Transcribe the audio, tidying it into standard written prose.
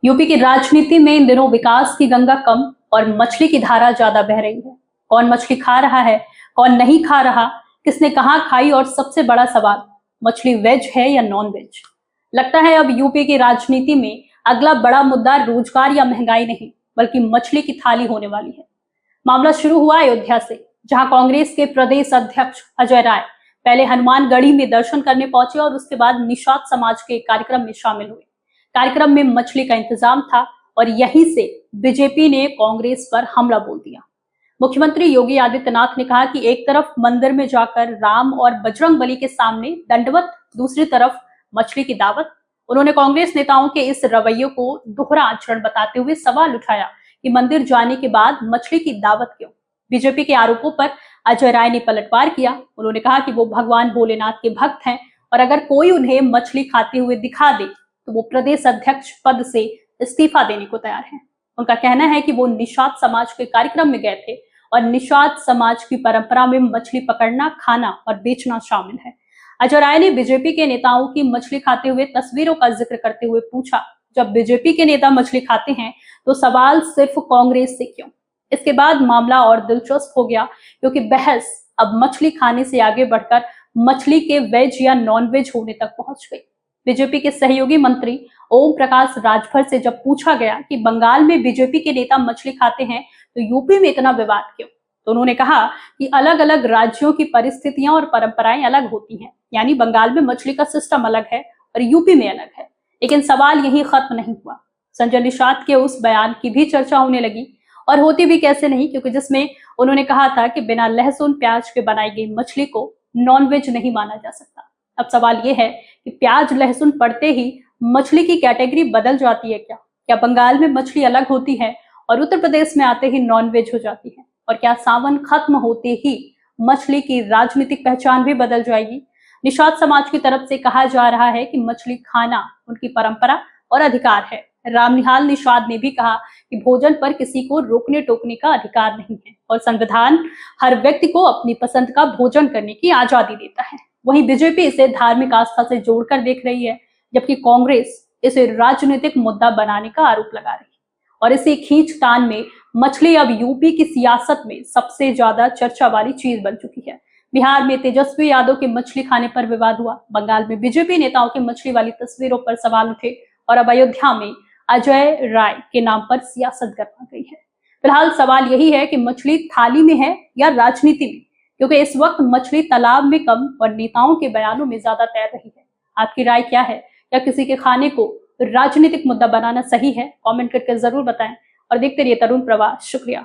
UP की राजनीति में इन दिनों विकास की गंगा कम और मछली की धारा ज्यादा बह रही है। कौन मछली खा रहा है, कौन नहीं खा रहा, किसने कहां खाई और सबसे बड़ा सवाल, मछली वेज है या नॉन वेज। लगता है अब यूपी की राजनीति में अगला बड़ा मुद्दा रोजगार या महंगाई नहीं बल्कि मछली की थाली होने वाली है। मामला शुरू हुआ अयोध्या से, जहां कांग्रेस के प्रदेश अध्यक्ष अजय राय पहले हनुमानगढ़ी में दर्शन करने पहुंचे और उसके बाद निषाद समाज के कार्यक्रम में शामिल हुए। कार्यक्रम में मछली का इंतजाम था और यहीं से बीजेपी ने कांग्रेस पर हमला बोल दिया। मुख्यमंत्री योगी आदित्यनाथ ने कहा कि एक तरफ मंदिर में जाकर राम और बजरंग बली के सामने दंडवत, दूसरी तरफ मछली की दावत। उन्होंने कांग्रेस नेताओं के इस रवैये को दोहरा आचरण बताते हुए सवाल उठाया कि मंदिर जाने के बाद मछली की दावत क्यों। बीजेपी के आरोपों पर अजय राय ने पलटवार किया। उन्होंने कहा कि वो भगवान भोलेनाथ के भक्त हैं और अगर कोई उन्हें मछली खाते हुए दिखा दे तो वो प्रदेश अध्यक्ष पद से इस्तीफा देने को तैयार हैं। उनका कहना है कि वो निषाद समाज के कार्यक्रम में गए थे और निषाद समाज की परंपरा में मछली पकड़ना, खाना और बेचना शामिल है। अजय राय ने बीजेपी के नेताओं की मछली खाते हुए तस्वीरों का जिक्र करते हुए पूछा, जब बीजेपी के नेता मछली खाते हैं तो सवाल सिर्फ कांग्रेस से क्यों। इसके बाद मामला और दिलचस्प हो गया क्योंकि बहस अब मछली खाने से आगे बढ़कर मछली के वेज या नॉन वेज होने तक पहुंच गई। बीजेपी के सहयोगी मंत्री ओम प्रकाश राजभर से जब पूछा गया कि बंगाल में बीजेपी के नेता मछली खाते हैं तो यूपी में इतना विवाद क्यों, तो उन्होंने कहा कि अलग अलग राज्यों की परिस्थितियां और परंपराएं अलग होती हैं। यानी बंगाल में मछली का सिस्टम अलग है और यूपी में अलग है। लेकिन सवाल यही खत्म नहीं हुआ। संजय निषाद के उस बयान की भी चर्चा होने लगी, और होती भी कैसे नहीं, क्योंकि जिसमें उन्होंने कहा था कि बिना लहसुन प्याज के बनाई गई मछली को नॉनवेज नहीं माना जा सकता। अब सवाल यह है कि प्याज लहसुन पड़ते ही मछली की कैटेगरी बदल जाती है क्या? क्या बंगाल में मछली अलग होती है और उत्तर प्रदेश में आते ही नॉनवेज हो जाती है? और क्या सावन खत्म होते ही मछली की राजनीतिक पहचान भी बदल जाएगी? निषाद समाज की तरफ से कहा जा रहा है कि मछली खाना उनकी परंपरा और अधिकार है। रामनिहाल निषाद ने भी कहा कि भोजन पर किसी को रोकने टोकने का अधिकार नहीं है और संविधान हर व्यक्ति को अपनी पसंद का भोजन करने की आजादी देता है। वहीं बीजेपी इसे धार्मिक आस्था से जोड़कर देख रही है, जबकि कांग्रेस इसे राजनीतिक मुद्दा बनाने का आरोप लगा रही है। और इसी खींचतान में मछली अब यूपी की सियासत में सबसे ज्यादा चर्चा वाली चीज बन चुकी है। बिहार में तेजस्वी यादव के मछली खाने पर विवाद हुआ, बंगाल में बीजेपी नेताओं के मछली वाली तस्वीरों पर सवाल उठे और अब अयोध्या में अजय राय के नाम पर सियासत गरमा गई है। फिलहाल सवाल यही है कि मछली थाली में है या राजनीति में, क्योंकि इस वक्त मछली तालाब में कम और नेताओं के बयानों में ज्यादा तैर रही है। आपकी राय क्या है? क्या किसी के खाने को राजनीतिक मुद्दा बनाना सही है? कमेंट करके जरूर बताएं और देखते रहिए तरुण प्रवाह। शुक्रिया।